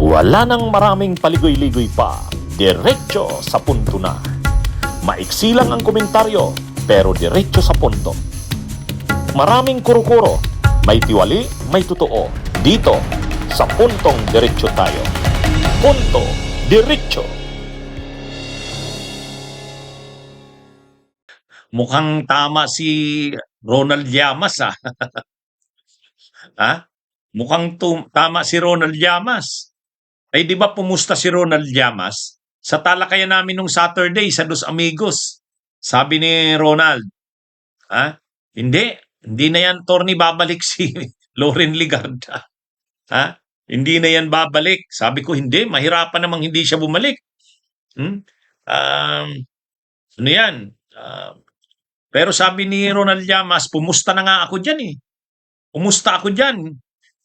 Wala nang maraming paligoy-ligoy pa, diretso sa punto na. Maiksi lang ang komentaryo, pero diretso sa punto. Maraming kuro-kuro, may tiwali, may totoo. Dito, sa puntong diretso tayo. Punto, diretso. Mukhang tama si Ronald Llamas, ah. Ha? Tama si Ronald Llamas. Ay, di ba pumusta si Ronald Llamas? Sa talakayan namin nung Saturday sa Dos Amigos. Sabi ni Ronald, ha? Hindi na yan, Torny, babalik si Loren Ligarda. Ha? Hindi na yan babalik. Sabi ko, hindi, mahirapan namang hindi siya bumalik. Ano yan? Pero sabi ni Ronald Llamas, pumusta na nga ako dyan eh. Pumusta ako dyan.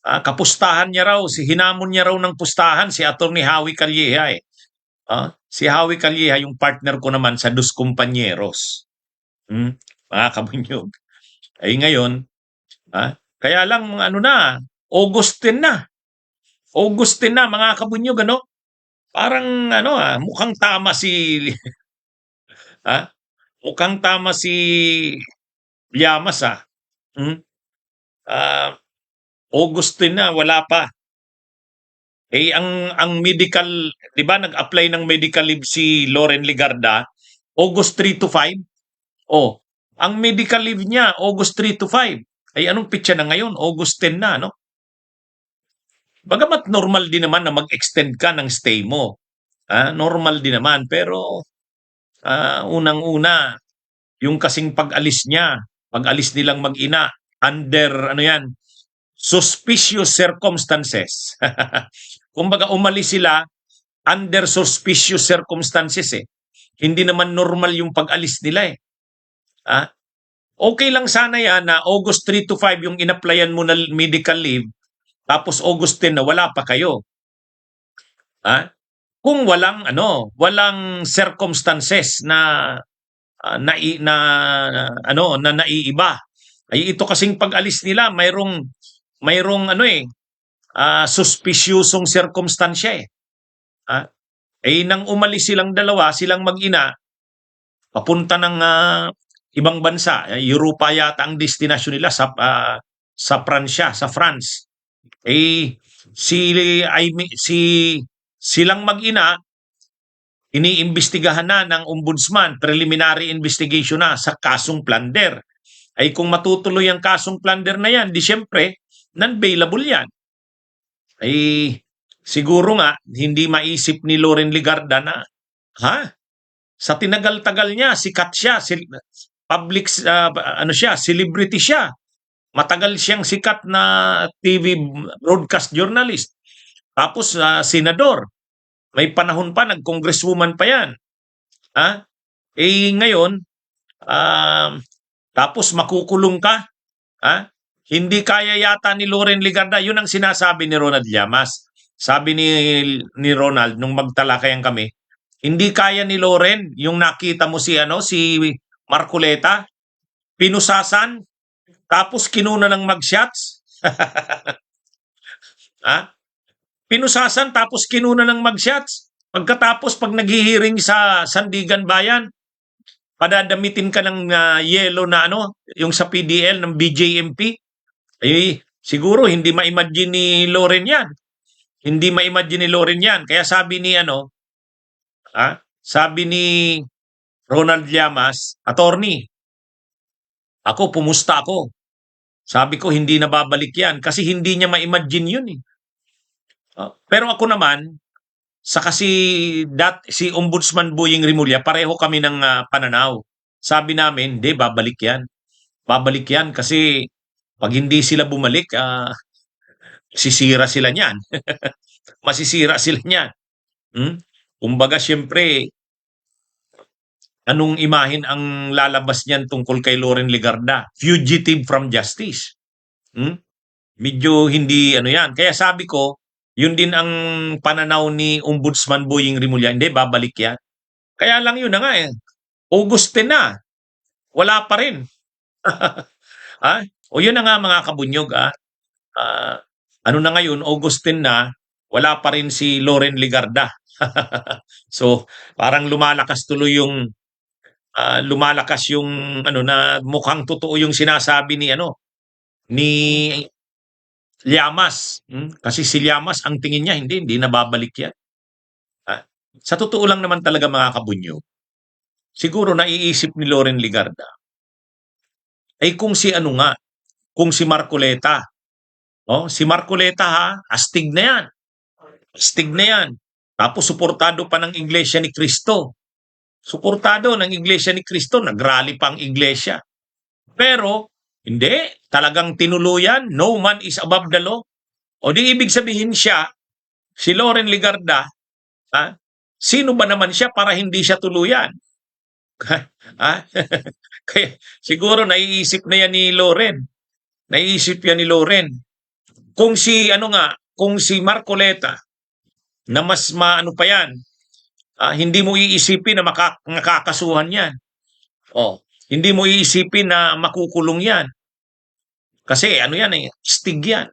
Kapustahan niya raw, hinamon niya raw ng pustahan si Atty. Howie Calleja eh. Si Howie Calleja, yung partner ko naman sa Dos Compañeros. Mga kabunyog. Ay ngayon, kaya lang August 10 na. August 10 na, mga kabunyog, ano? Parang mukhang tama si mukhang tama si Llamas August 10 na, wala pa. Eh ang medical, 'di ba nag-apply ng medical leave si Loren Ligarda August 3 to 5? Oh, ang medical leave niya August 3 to 5. Ay anong pitsa na ngayon? August 10 na, no? Bagamat normal din naman na mag-extend ka ng stay mo. Normal din naman, pero unang-una, yung kasing pag-alis nilang mag-ina under suspicious circumstances. Kumbaga umalis sila under suspicious circumstances eh. Hindi naman normal yung pag-alis nila eh. Okay lang sana yan na August 3 to 5 yung in-applyan mo na medical leave, tapos August 10 na wala pa kayo. Kung walang circumstances na naiiba. Ay ito kasing pag-alis nila mayroong suspiciosong circumstansya eh. Nang umalis silang dalawa, silang mag-ina, papunta ng ibang bansa, Europa yata ang destinasyon nila sa Pransya, sa France. Silang mag-ina, iniimbestigahan na ng ombudsman, preliminary investigation na sa kasong plunder. Ay kung matutuloy ang kasong plunder na yan, di syempre, non-bailable yan. Ay siguro nga, hindi maisip ni Loren Ligarda na, sa tinagal-tagal niya, sikat siya, public, celebrity siya. Matagal siyang sikat na TV broadcast journalist. Tapos senador. May panahon pa, nag-congresswoman pa yan. Ngayon, tapos makukulong ka. Hindi kaya yata ni Loren Ligarda. Yun ang sinasabi ni Ronald Llamas. Sabi ni Ronald, nung magtalakayan kami, hindi kaya ni Loren, yung nakita mo si Marcoleta, pinusasan, tapos kinuna ng mag-shots. Pinusasan tapos kinuna ng mag-shots. Pagkatapos, pag naghihiring sa Sandigan Bayan, padadamitin ka ng yellow na yung sa PDL ng BJMP. Siguro hindi ma-imagine ni Loren yan. Hindi ma-imagine ni Loren yan. Kaya sabi ni Ronald Llamas, attorney, pumusta ako. Sabi ko, hindi na babalik yan. Kasi hindi niya ma-imagine yun eh. Pero ako naman, si Ombudsman Boying Rimulya, pareho kami ng pananaw. Sabi namin, hindi, babalik yan. Babalik yan kasi pag hindi sila bumalik, sisira sila niyan. Masisira sila niyan. Kumbaga, siyempre, anong imahin ang lalabas niyan tungkol kay Loren Ligarda? Fugitive from justice. Medyo hindi yan. Kaya sabi ko, yun din ang pananaw ni Ombudsman Boying Rimulya. Hindi, babalik yan. Kaya lang yun na nga eh. August 10 na. Wala pa rin. O yun na nga mga kabunyog. Ano na ngayon, August 10 na, wala pa rin si Loren Legarda. So, parang lumalakas yung ano na mukhang totoo yung sinasabi ni Llamas. Kasi si Llamas ang tingin niya hindi nababalik yan. Ah, sa totoo lang naman talaga mga kabunyo, siguro naiisip ni Loren Legarda ay kung si Marcoleta. Oh, si Marcoleta ha, astig na yan. Astig na yan. Tapos suportado pa ng Iglesia ni Cristo. Suportado ng Iglesia ni Cristo, nagrally pa ang Iglesia. Pero, hindi, talagang tinuluyan, no man is above the law. O di ibig sabihin siya, si Loren Legarda, ha, sino ba naman siya para hindi siya tuluyan? Ha? Kaya siguro naiisip na yan ni Loren. Naiisip yan ni Loren. Kung si Marcoleta, na mas maano pa yan, hindi mo iisipin na makakasuhan yan. Oh, hindi mo iisipin na makukulong yan. Kasi stig yan.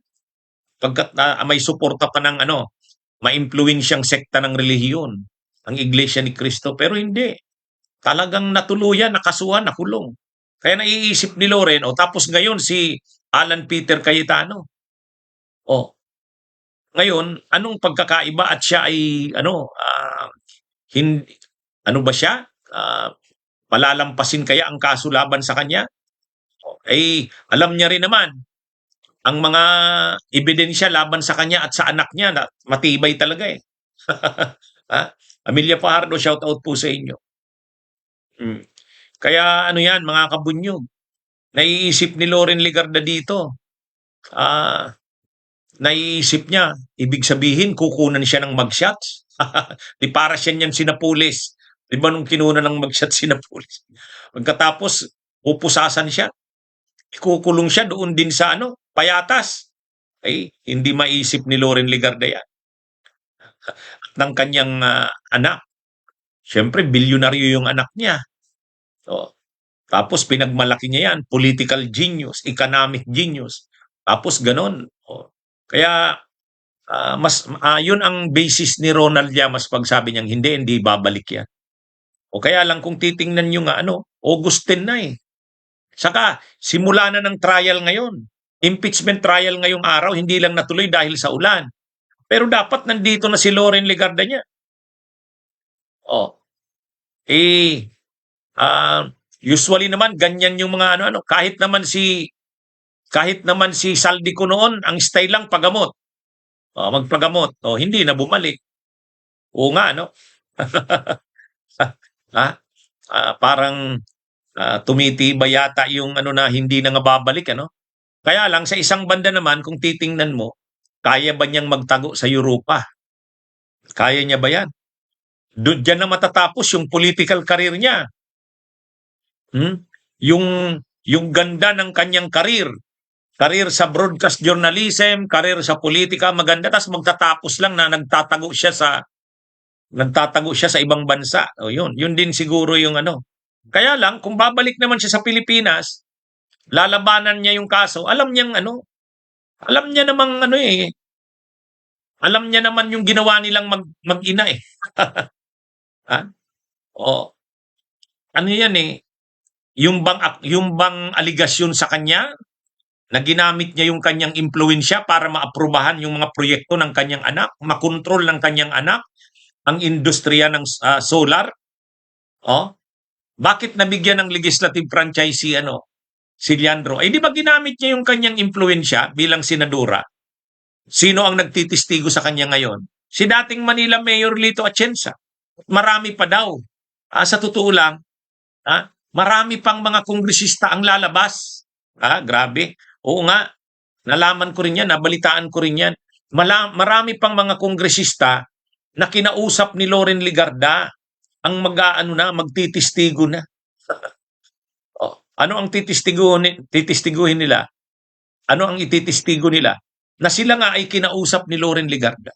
Pagkat may suporta pa ng ma-impluwensyang sekta ng relihiyon, ang Iglesia ni Cristo. Pero hindi. Talagang natuluyan, nakasuhan, nakulong. Kaya naiisip ni Loren, tapos ngayon si Alan Peter Cayetano. Ngayon, anong pagkakaiba at siya ay hindi, ano ba siya? Palalampasin kaya ang kaso laban sa kanya? Alam niya rin naman ang mga ebidensya laban sa kanya at sa anak niya na matibay talaga eh. Amelia Fajardo, shout out po sa inyo. Kaya yan mga kabunyog, naiisip ni Loren Legarda dito, naiisip niya, ibig sabihin kukunan siya ng magshots. Di para siya niyan sinapulis. Di ba nung kinunan ng magshots sinapulis? Pagkatapos, pupusasan siya. Ikukulong siya doon din sa Payatas. Hindi maisip ni Loren Legarda yan. Ng kanyang anak. Siyempre, bilyonaryo yung anak niya. Tapos pinagmalaki niya yan, political genius, economic genius. Tapos ganon. Kaya yun ang basis ni Ronald Llamas pag sabi niyang hindi babalik yan. O kaya lang kung titingnan nyo nga August 10 na eh. Saka simula na ng trial ngayon. Impeachment trial ngayong araw, hindi lang natuloy dahil sa ulan. Pero dapat nandito na si Loren Legarda niya. Usually naman ganyan yung mga kahit naman si Saldico noon, ang style lang pagamot. Magpagamot. Hindi na bumalik. Oo nga, parang tumitibay yata yung na hindi na nga babalik, Kaya lang sa isang banda naman, kung titingnan mo, kaya ba niyang magtago sa Europa? Kaya niya ba yan? Diyan na matatapos yung political career niya. Yung ganda ng kanyang career sa broadcast journalism, career sa politika, maganda, tapos magtatapos lang na nagtatago siya sa ibang bansa. Yun din siguro yung Kaya lang, kung babalik naman siya sa Pilipinas, lalabanan niya yung kaso, alam niya naman yung ginawa nilang mag-ina eh. Yan eh, yung bang aligasyon sa kanya, na ginamit niya yung kanyang impluwensya para maaprubahan yung mga proyekto ng kanyang anak, makontrol ng kanyang anak, ang industriya ng solar. Bakit nabigyan ng legislative franchise si Leandro? Di ba ginamit niya yung kanyang impluwensya bilang senadora? Sino ang nagtitistigo sa kanya ngayon? Si dating Manila Mayor Lito Atienza. Marami pa daw. Sa totoo lang, marami pang mga kongresista ang lalabas. Grabe. Oo nga, nalaman ko rin yan, nabalitaan ko rin yan. Marami pang mga kongresista na kinausap ni Loren Legarda ang magtitistigo na. Ano ang titistiguhin nila? Ano ang ititistigo nila? Na sila nga ay kinausap ni Loren Legarda.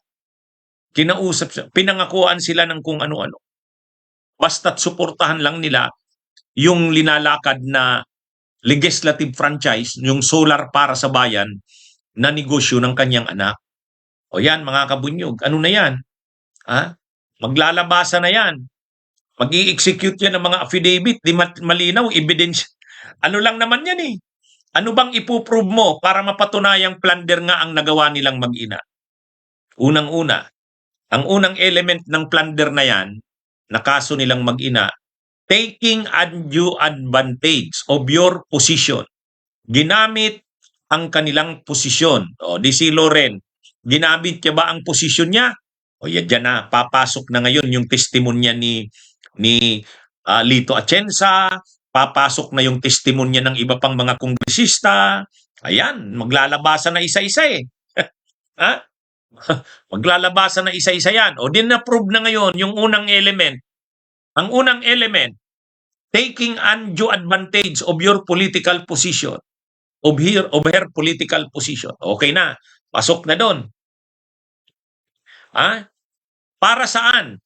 Kinausap siya, pinangakuan sila ng kung ano-ano. Basta't suportahan lang nila yung linalakad na legislative franchise, yung solar para sa bayan, na negosyo ng kanyang anak. O yan, mga kabunyog, ano na yan? Ha? Maglalabasa na yan. Mag-i-execute yan ng mga affidavit, di malinaw, evidence. Ano lang naman yan eh. Ano bang ipuprove mo para mapatunayang plunder nga ang nagawa nilang mag-ina? Unang-una, ang unang element ng plunder na yan, na kaso nilang mag-ina, taking undue advantage of your position. Ginamit ang kanilang posisyon. O, di si Loren, ginamit niya ba ang posisyon niya? O yan dyan na, papasok na ngayon yung testimonya ni Lito Atienza, papasok na yung testimonya ng iba pang mga kongresista. Ayan, maglalabasan na isa-isa eh. Ha? Maglalabasan na isa-isa yan. O din na-prove na ngayon yung unang element. Ang unang element, taking undue advantage of your political position, of her political position. Okay na, pasok na doon. Para saan?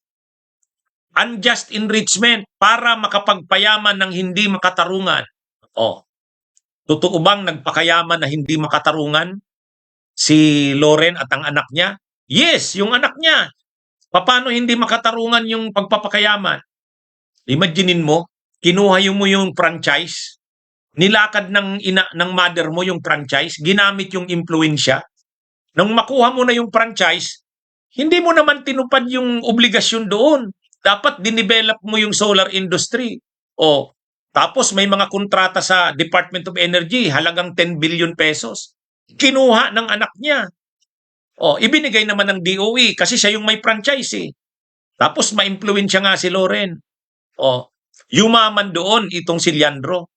Unjust enrichment, para makapagpayaman ng hindi makatarungan. Totoo bang nagpakayaman na hindi makatarungan si Loren at ang anak niya? Yes, yung anak niya. Paano hindi makatarungan yung pagpapakayaman? Imaginein mo, kinuha mo yung franchise, nilakad ng mother mo yung franchise, ginamit yung impluensya. Nung makuha mo na yung franchise, hindi mo naman tinupad yung obligasyon doon. Dapat dinevelop mo yung solar industry. Tapos may mga kontrata sa Department of Energy, halagang 10 billion pesos. Kinuha ng anak niya. Ibinigay naman ng DOE kasi siya yung may franchise eh. Tapos ma-impluensya nga si Loren. Yumaman doon itong si Leandro.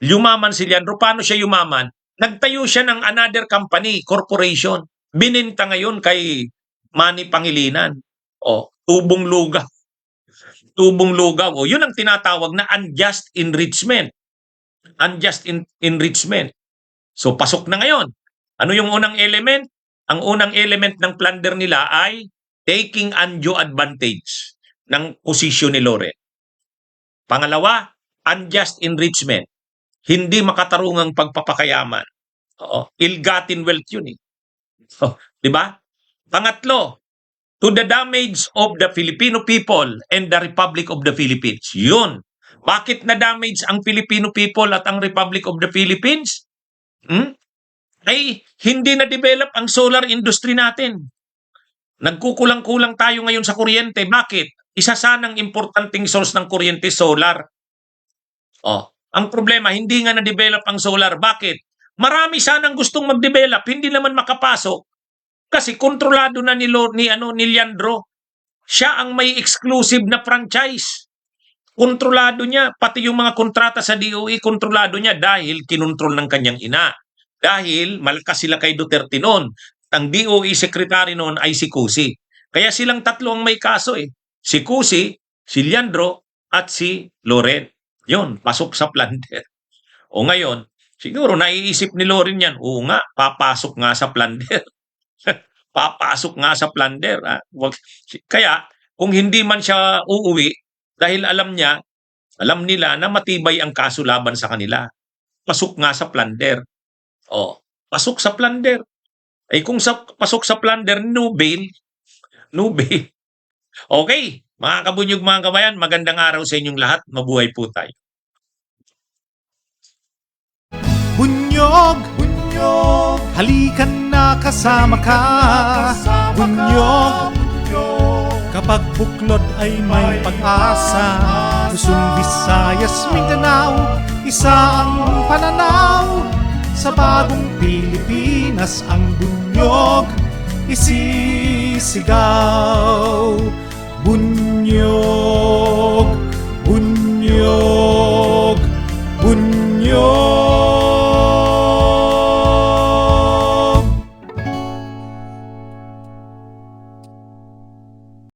Yumaman si Leandro. Paano siya yumaman? Nagtayo siya ng another company, corporation. Bininta ngayon kay Manny Pangilinan. Tubong lugaw. Tubong lugaw. Yun ang tinatawag na unjust enrichment. Unjust enrichment. So, pasok na ngayon. Ano yung unang element? Ang unang element ng plunder nila ay taking undue advantage ng posisyon ni Loren. Pangalawa, unjust enrichment. Hindi makatarungang pagpapakayaman. Ill-gotten wealth yun eh. Diba? Pangatlo, to the damage of the Filipino people and the Republic of the Philippines. Yun. Bakit na-damage ang Filipino people at ang Republic of the Philippines? Ay, hindi na-develop ang solar industry natin. Nagkukulang-kulang tayo ngayon sa kuryente. Bakit? Isa sanang importanteng source ng kuryente, solar. Ang problema, hindi nga na-develop ang solar. Bakit? Marami sanang gustong mag-develop, hindi naman makapasok. Kasi kontrolado na ni Leandro. Siya ang may exclusive na franchise. Kontrolado niya, pati yung mga kontrata sa DOE, kontrolado niya dahil kinontrol ng kanyang ina. Dahil malakas sila kay Duterte noon. Ang DOE secretary noon ay si Cusi. Kaya silang tatlo ang may kaso eh. Si Cusi, si Leandro, at si Loren. Yun, pasok sa plunder. Ngayon, siguro naiisip ni Loren yan, nga, papasok nga sa plunder. Papasok nga sa plunder. Kaya, kung hindi man siya uuwi, dahil alam nila na matibay ang kaso laban sa kanila. Pasok nga sa plunder. Pasok sa plunder. Kung pasok sa plunder, no bail. No bail. Okay, mga kabunyog, mga kabayan, magandang araw sa inyong lahat. Mabuhay po tayo. Bunyog, bunyog, halikan na kasama ka. Bunyog, kapag buklod ay may pag-asa. Luzon, Visayas, Mindanao, isa ang pananaw. Sa bagong Pilipinas ang bunyog isisigaw. Bunyog, bunyog.